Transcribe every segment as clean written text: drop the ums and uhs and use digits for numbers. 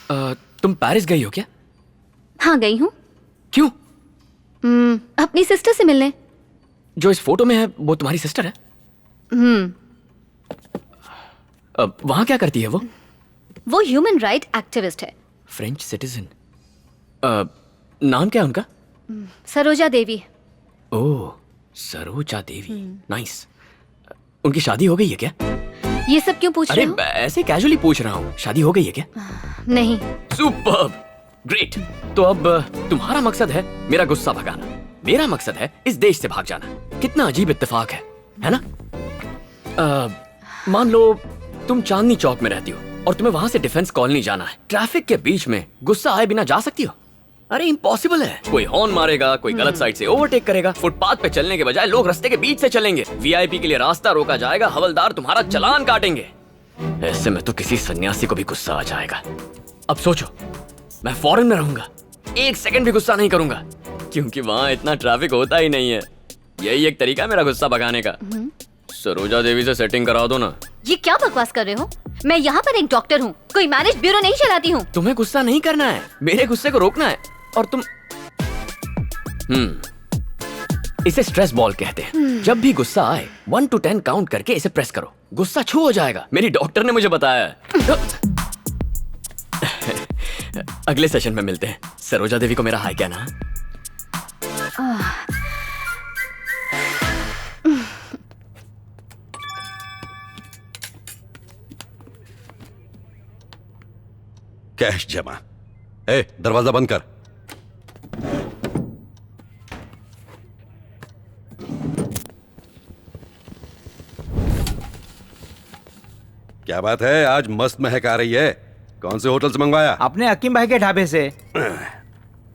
तुम पेरिस गई हो क्या? हाँ गई हूँ। क्यों? अपनी सिस्टर से मिलने। जो इस फोटो में है वो तुम्हारी सिस्टर है? वहां क्या करती है वो? वो ह्यूमन राइट एक्टिविस्ट है। French citizen. नाम क्या है उनका? सरोजा देवी। ओह, सरोजा देवी, नाइस। उनकी शादी हो गई है क्या? ये सब क्यों पूछ रहे हो? ऐसे कैजुअली पूछ रहा हूँ, शादी हो गई है क्या? नहीं। Superb, great. तो अब तुम्हारा मकसद है मेरा गुस्सा भगाना, मेरा मकसद है इस देश से भाग जाना। कितना अजीब इत्तेफाक है ना? मान लो तुम चांदनी चौक में रहती हो और तुम्हें वहां से डिफेंस कॉलोनी जाना है। ट्रैफिक के बीच में गुस्सा आए बिना जा सकती हो? अरे इम्पॉसिबल है। कोई हॉर्न मारेगा, कोई गलत साइड से ओवरटेक करेगा, फुटपाथ पे चलने के बजाय लोग रास्ते के बीच से चलेंगे, वीआईपी के लिए रास्ता रोका जाएगा, हवलदार तुम्हारा चालान काटेंगे। ऐसे में तो किसी सन्यासी को भी गुस्सा आ जाएगा। अब सोचो, मैं फॉरेन में रहूंगा, एक सेकंड भी गुस्सा नहीं करूंगा, क्योंकि वहां इतना ट्रैफिक होता ही नहीं है। यही एक तरीका है मेरा गुस्सा भगाने का। सरोजा देवी से सेटिंग करा दो ना। ये क्या बकवास कर रहे हो? मैं यहाँ पर एक डॉक्टर हूँ, कोई मैनेज ब्यूरो नहीं चलाती हूँ। तुम्हें गुस्सा नहीं करना है, मेरे गुस्से को रोकना है। और तुम इसे स्ट्रेस बॉल कहते हैं। जब भी गुस्सा आए 1 to 10 काउंट करके इसे प्रेस करो, गुस्सा छू हो जाएगा। मेरी डॉक्टर ने मुझे बताया है। अगले सेशन में मिलते हैं। सरोजा देवी को मेरा हाय कहना। कैश जमा। ए, दरवाजा बंद कर। क्या बात है, आज मस्त महक आ रही है। कौन से होटल से मंगवाया? अपने हकीम भाई के ढाबे से।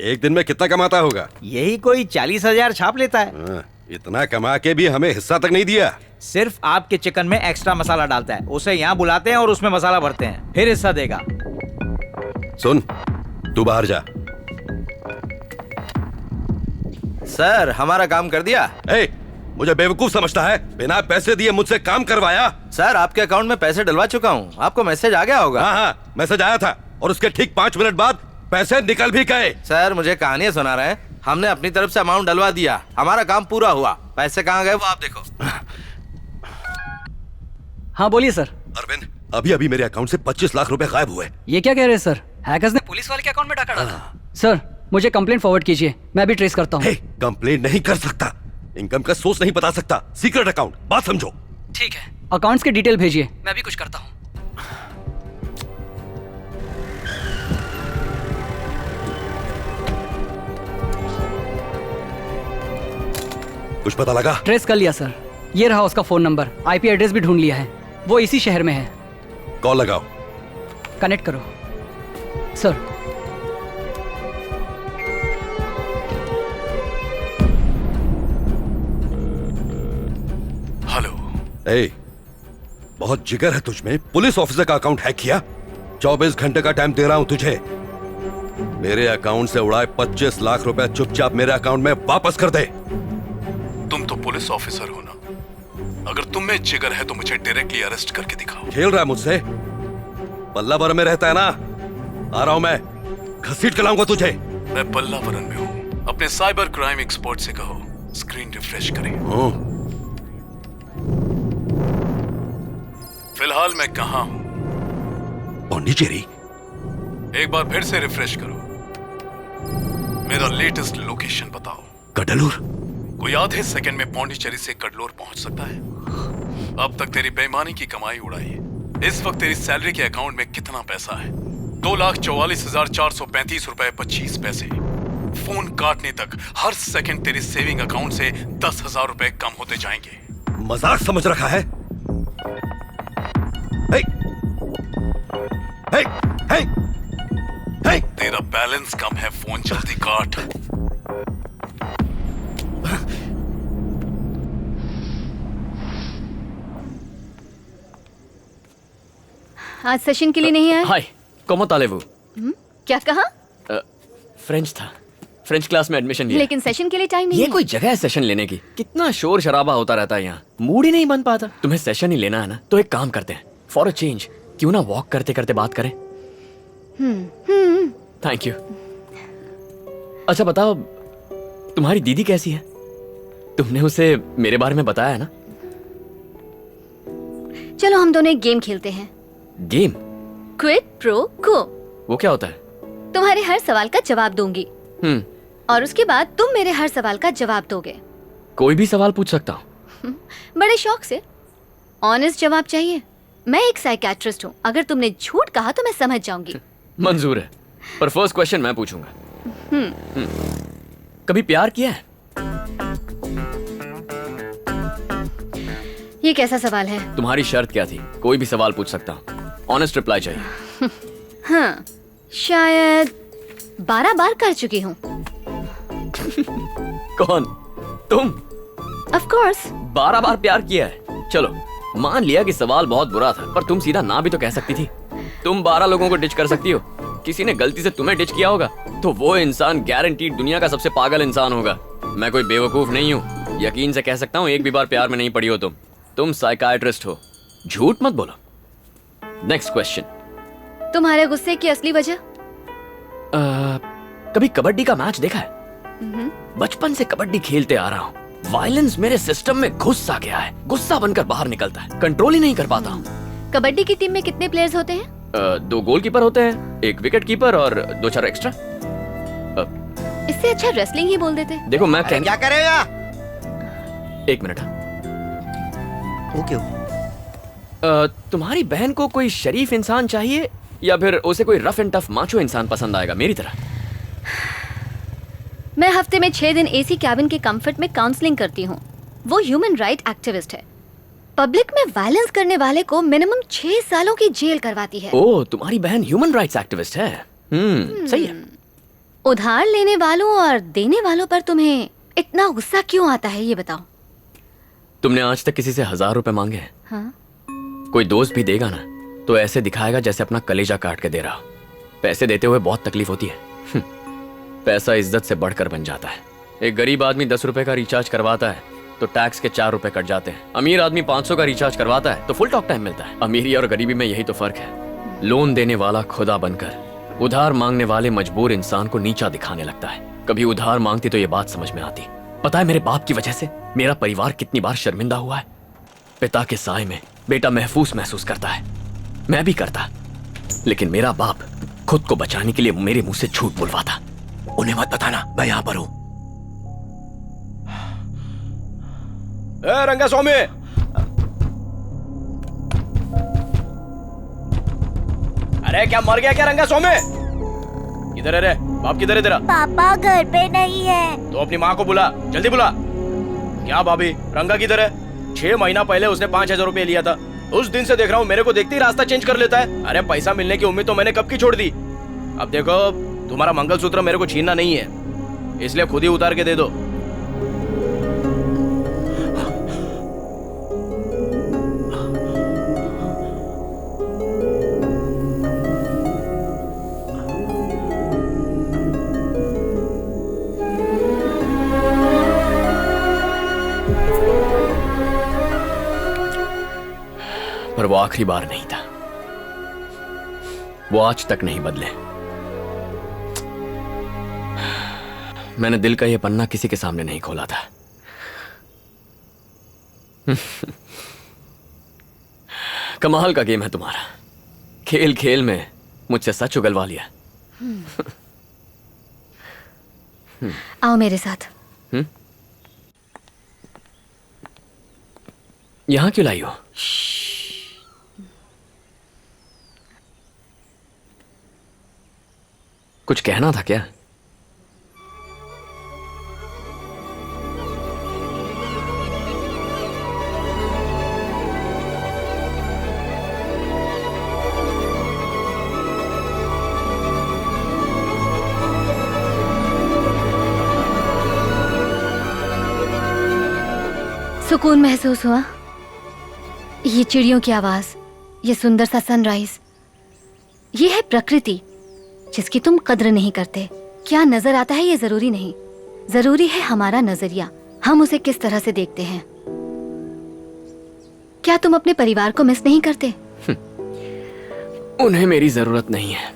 एक दिन में कितना कमाता होगा? यही कोई 40,000 छाप लेता है। इतना कमा के भी हमें हिस्सा तक नहीं दिया। सिर्फ आपके चिकन में एक्स्ट्रा मसाला डालता है, उसे यहाँ बुलाते हैं और उसमें मसाला भरते हैं, फिर हिस्सा देगा। सुन, तू बाहर जा। सर, हमारा काम कर दिया। मुझे बेवकूफ समझता है? बिना पैसे दिए मुझसे काम करवाया। सर, आपके अकाउंट में पैसे डलवा चुका हूँ, आपको मैसेज आ गया होगा। हाँ, मैसेज आया था और उसके ठीक 5 मिनट बाद पैसे निकल भी गए। सर, मुझे कहानियां सुना रहे हैं। हमने अपनी तरफ से अमाउंट डलवा दिया, हमारा काम पूरा हुआ। पैसे कहाँ गए वो आप देखो। हाँ बोलिए सर। अरविंद, अभी अभी मेरे अकाउंट से 25 लाख रुपए गायब हुए। ये क्या कह रहे हैं सर? हैकर्स ने पुलिस वाले के अकाउंट में डाका डाला। सर, मुझे कंप्लेंट फॉरवर्ड कीजिए, मैं भी ट्रेस करता हूँ। कंप्लेंट नहीं कर सकता, इनकम का सोर्स नहीं बता सकता। सीक्रेट अकाउंट, बात समझो। ठीक है, अकाउंट्स की डिटेल भेजिए, मैं भी कुछ करता हूँ। कुछ पता लगा? ट्रेस कर लिया सर, ये रहा उसका फोन नंबर, आईपी एड्रेस भी ढूंढ लिया है, वो इसी शहर में है। कॉल लगाओ। कनेक्ट करो सर। हेलो। बहुत जिगर है तुझमें, पुलिस ऑफिसर का अकाउंट हैक किया। 24 घंटे का टाइम दे रहा हूं तुझे। मेरे अकाउंट से उड़ाए 25 लाख रुपए चुपचाप मेरे अकाउंट में वापस कर दे। तुम तो पुलिस ऑफिसर हो ना, अगर तुम में जिगर है तो मुझे डायरेक्टली अरेस्ट करके दिखाओ। खेल रहा है मुझसे? पल्लावरम में रहता है ना? आ रहा हूं मैं, घसीट के लाऊंगा तुझे। मैं पल्लावरम में हूँ। अपने साइबर क्राइम एक्सपर्ट से कहो स्क्रीन रिफ्रेश करें। फिलहाल मैं कहाँ हूँ? पौंडीचेरी। एक बार फिर से रिफ्रेश करो, मेरा लेटेस्ट लोकेशन बताओ। कडलूर। कोई आधे सेकंड में पौंडीचेरी से कडलोर पहुंच सकता है? अब तक तेरी बेईमानी की कमाई उड़ाई है। इस वक्त तेरी सैलरी के अकाउंट में कितना पैसा है? 2,44,435 रुपए 25 पैसे। फोन काटने तक हर सेकंड तेरी सेविंग अकाउंट से 10,000 रुपए कम होते जाएंगे। मजाक समझ रखा है? हे, हे, हे, हे। तेरा बैलेंस कम है, फोन जल्दी काट। आज सेशन के लिए नहीं आए? हाय, कोमो तालेवू। क्या कहा? फ्रेंच था, फ्रेंच क्लास में एडमिशन लिया। लेकिन सेशन के लिए टाइम नहीं ये है। कोई जगह है सेशन लेने की? कितना शोर शराबा होता रहता है यहाँ, मूड ही नहीं बन पाता। तुम्हें सेशन ही लेना है ना, तो एक काम करते हैं, फॉर अ चेंज क्यों ना वॉक करते करते बात करें? Thank you. अच्छा बताओ, तुम्हारी दीदी कैसी है? तुमने उसे मेरे बारे में बताया है ना? चलो हम दोनों एक गेम खेलते हैं। गेम? क्विड प्रो को। वो क्या होता है? तुम्हारे हर सवाल का जवाब दूंगी और उसके बाद तुम मेरे हर सवाल का जवाब दोगे। कोई भी सवाल पूछ सकता हूँ? बड़े शौक से। ऑनेस्ट जवाब चाहिए। मैं एक साइकियाट्रिस्ट हूँ, अगर तुमने झूठ कहा तो मैं समझ जाऊंगी। मंजूर है, पर फर्स्ट क्वेश्चन मैं पूछूंगा। कभी प्यार किया है? ये कैसा सवाल है? तुम्हारी शर्त क्या थी? कोई भी सवाल पूछ सकता हूँ, ऑनेस्ट रिप्लाई चाहिए। हाँ, शायद 12 बार कर चुकी हूँ। कौन? तुम? Of course. 12 बार प्यार किया है? चलो मान लिया कि सवाल बहुत बुरा था, पर तुम सीधा ना भी तो कह सकती थी। तुम 12 लोगों को डिच कर सकती हो। किसी ने गलती से तुम्हें डिच किया होगा तो वो इंसान गारंटीड दुनिया का सबसे पागल इंसान होगा। मैं कोई बेवकूफ नहीं हूँ, यकीन से कह सकता हूँ एक भी बार प्यार में नहीं पड़ी हो तुम साइकाइट्रिस्ट हो। झूठ मत बोलो। Next question. तुम्हारे गुस्से की असली वजह? कभी कबड्डी का मैच देखा है? बचपन से कबड्डी खेलते आ रहा हूँ। वायलेंस मेरे सिस्टम में घुस सा गया है, गुस्सा बनकर बाहर निकलता है, कंट्रोल ही नहीं कर पाता हूँ। कबड्डी की टीम में कितने प्लेयर्स होते हैं? 2 गोलकीपर होते हैं, 1 विकेट कीपर और 2-4 एक्स्ट्रा। इससे अच्छा रेसलिंग ही बोल देते। देखो मैं क्या करेगा? एक मिनट। ओके। तुम्हारी बहन को कोई शरीफ इंसान चाहिए या फिर उसे कोई रफ एंड टफ माचो इंसान पसंद आएगा मेरी तरह? मैं हफ्ते में 6 दिन एसी कैबिन के कंफर्ट में काउंसलिंग करती हूँ। वो ह्यूमन राइट एक्टिविस्ट है। पब्लिक में वायलेंस करने वाले को मिनिमम 6 सालों की जेल करवाती है। ओह, तुम्हारी बहन ह्यूमन राइट्स एक्टिविस्ट है। सही है। उधार लेने वालों और देने वालों पर तुम्हें इतना गुस्सा क्यों आता है, ये बताओ। तुमने आज तक किसी से 1000 रुपए मांगे हैं? हाँ? कोई दोस्त भी देगा ना तो ऐसे दिखाएगा जैसे अपना कलेजा काट के दे रहा हो। पैसे देते हुए बहुत तकलीफ होती है। पैसा इज्जत से बढ़कर बन जाता है। एक गरीब आदमी 10 रुपए का रिचार्ज करवाता है तो टैक्स के 4 रुपए कट जाते हैं। अमीर आदमी 500 का रिचार्ज करवाता है तो फुल टॉक टाइम मिलता है। अमीरी और गरीबी में यही तो फर्क है। लोन देने वाला खुदा बनकर उधार मांगने वाले मजबूर इंसान को नीचा दिखाने लगता है। कभी उधार मांगती तो ये बात समझ में आती। पता है मेरे बाप की वजह से मेरा परिवार कितनी बार शर्मिंदा हुआ है। पिता के साए में बेटा महफूज महसूस करता है, मैं भी करता, लेकिन मेरा बाप खुद को बचाने के लिए मेरे मुंह से झूठ बुलवाता। उन्हें मत बताना मैं यहां पर हूं। रंगा स्वामी, अरे क्या मर गया क्या रंगा स्वामी? किधर है रे? बाप किधर है तेरा? पापा घर पे नहीं है। तो अपनी माँ को बुला, जल्दी बुला। क्या भाभी, रंगा किधर है? 6 महीना पहले उसने 5000 रुपए लिया था। उस दिन से देख रहा हूँ मेरे को देखते ही रास्ता चेंज कर लेता है। अरे पैसा मिलने की उम्मीद तो मैंने कब की छोड़ दी। अब देखो, तुम्हारा मंगलसूत्र मेरे को छीनना नहीं है, इसलिए खुद ही उतार के दे दो। पर वो आखिरी बार नहीं था। वो आज तक नहीं बदले। मैंने दिल का ये पन्ना किसी के सामने नहीं खोला था। कमाल का गेम है तुम्हारा। खेल खेल में मुझसे सच उगलवा लिया। आओ मेरे साथ। यहां क्यों लाई हो? कुछ कहना था क्या? सुकून महसूस हुआ? ये चिड़ियों की आवाज, ये सुंदर सा सनराइज, ये है प्रकृति जिसकी तुम कद्र नहीं करते। क्या नजर आता है ये जरूरी नहीं, जरूरी है हमारा नजरिया, हम उसे किस तरह से देखते हैं। क्या तुम अपने परिवार को मिस नहीं करते? उन्हें मेरी जरूरत नहीं है।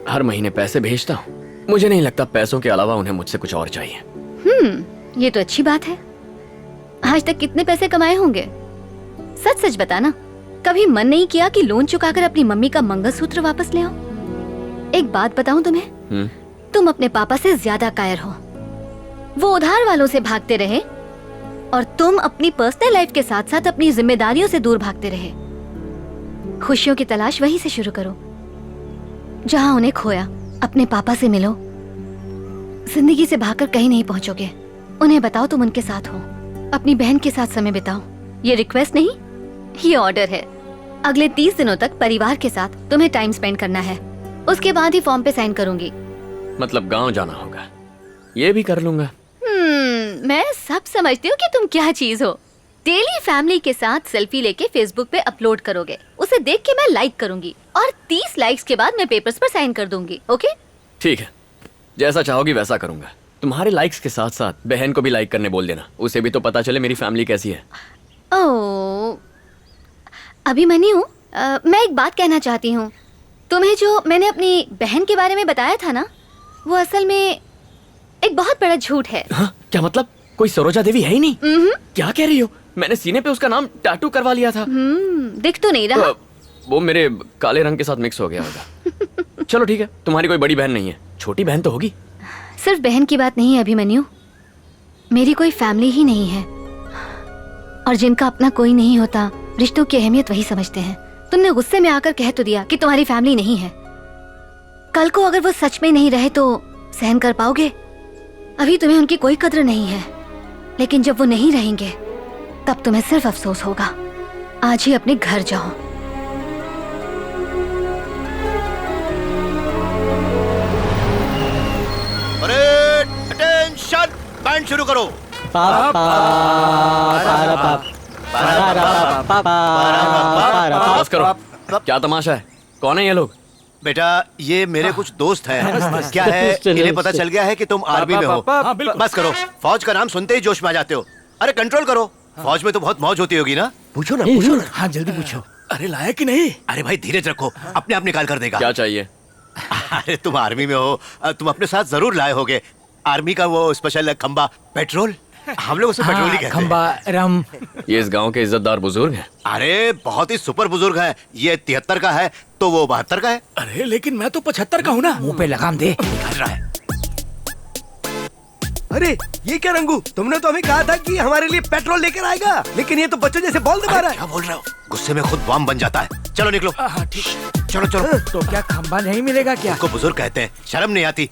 हर महीने पैसे भेजता हूँ। मुझे नहीं लगता पैसों के अलावा उन्हें मुझसे कुछ और चाहिए। ये तो अच्छी बात है। आज तक कितने पैसे कमाए होंगे? सच सच बताना, कभी मन नहीं किया कि लोन चुकाकर अपनी मम्मी का मंगलसूत्र वापस ले आओ? एक बात बताऊं तुम्हें, तुम अपने पापा से ज्यादा कायर हो। वो उधार वालों से भागते रहे और तुम अपनी पर्सनल लाइफ के साथ साथ अपनी जिम्मेदारियों से दूर भागते रहे। खुशियों की तलाश वहीं से शुरू करो जहां उन्हें खोया। अपने पापा से मिलो। जिंदगी से भागकर कहीं नहीं पहुंचोगे। उन्हें बताओ तुम उनके साथ हो। अपनी बहन के साथ समय बिताओ। ये रिक्वेस्ट नहीं, ये ऑर्डर है। अगले 30 दिनों तक परिवार के साथ तुम्हें टाइम स्पेंड करना है। उसके बाद ही फॉर्म पे साइन करूंगी। मतलब गांव जाना होगा। ये भी कर लूंगा। मैं सब समझती हूँ कि तुम क्या चीज हो। डेली फैमिली के साथ सेल्फी लेके फेसबुक पे अपलोड करोगे। उसे देख के मैं लाइक करूंगी और 30 लाइक्स के बाद मैं पेपर्स पर साइन कर दूंगी। ओके? ठीक है, जैसा चाहोगी वैसा करूंगा। तुम्हारे लाइक्स के साथ साथ बहन को भी लाइक करने बोल देना। उसे भी तो पता चले मेरी फैमिली कैसी है। ओह, अभिमन्यु, मैं एक बात कहना चाहती हूँ। तुम्हें जो मैंने अपनी बहन के बारे में बताया था ना, वो असल में एक बहुत बड़ा झूठ है। हाँ? क्या मतलब? कोई सरोजा देवी है ही नहीं? क्या कह रही हो? मैंने सीने पे उसका नाम टैटू करवा लिया था। दिख तो नहीं रहा। वो मेरे काले रंग के साथ मिक्स हो गया होगा। चलो ठीक है, तुम्हारी कोई बड़ी बहन नहीं है, छोटी बहन तो होगी। सिर्फ बहन की बात नहीं है अभिमन्यु, मेरी कोई फैमिली ही नहीं है। और जिनका अपना कोई नहीं होता, रिश्तों की अहमियत वही समझते हैं। तुमने गुस्से में आकर कह तो दिया कि तुम्हारी फैमिली नहीं है। कल को अगर वो सच में नहीं रहे तो सहन कर पाओगे? अभी तुम्हें उनकी कोई कद्र नहीं है, लेकिन जब वो नहीं रहेंगे तब तुम्हें सिर्फ अफसोस होगा। आज ही अपने घर जाओ। अरे अटेंशन, बैंड शुरू करो। बस करो। क्या तमाशा है? कौन है ये लोग? बेटा, ये मेरे कुछ दोस्त हैं। क्या है, इन्हें पता चल गया है कि तुम आर्मी में हो। बस करो, फौज का नाम सुनते ही जोश में आ जाते हो। अरे कंट्रोल करो, फौज में तो बहुत मौज होती होगी ना? पूछो ना, पूछो ना। हाँ जल्दी पूछो। अरे लाया कि नहीं? अरे भाई धीरज रखो, अपने आप निकाल कर देगा। क्या चाहिए? अरे तुम आर्मी में हो, तुम अपने साथ जरूर लाए होगे आर्मी का वो स्पेशल खंबा पेट्रोल। हम लोग उसे पेट्रोल ही कहते हैं। खंबा रम। ये इस गांव के इज्जतदार बुजुर्ग हैं। अरे बहुत ही सुपर बुजुर्ग है। ये 73 का है तो वो 72 का है। अरे लेकिन मैं तो 75 का हूँ ना। मुंह पे लगाम दे। निकल रहा है। अरे ये क्या रंगू, तुमने तो हमें कहा था कि हमारे लिए पेट्रोल लेकर आएगा, लेकिन ये तो बच्चों जैसे बॉल दबा रहा है। क्या बोल रहे हो? गुस्से में खुद बॉम्ब बन जाता है। चलो निकलो। हाँ ठीक। चलो चलो। तो क्या खंबा नहीं मिलेगा क्या? उसको बुजुर्ग कहते हैं, शर्म नहीं आती।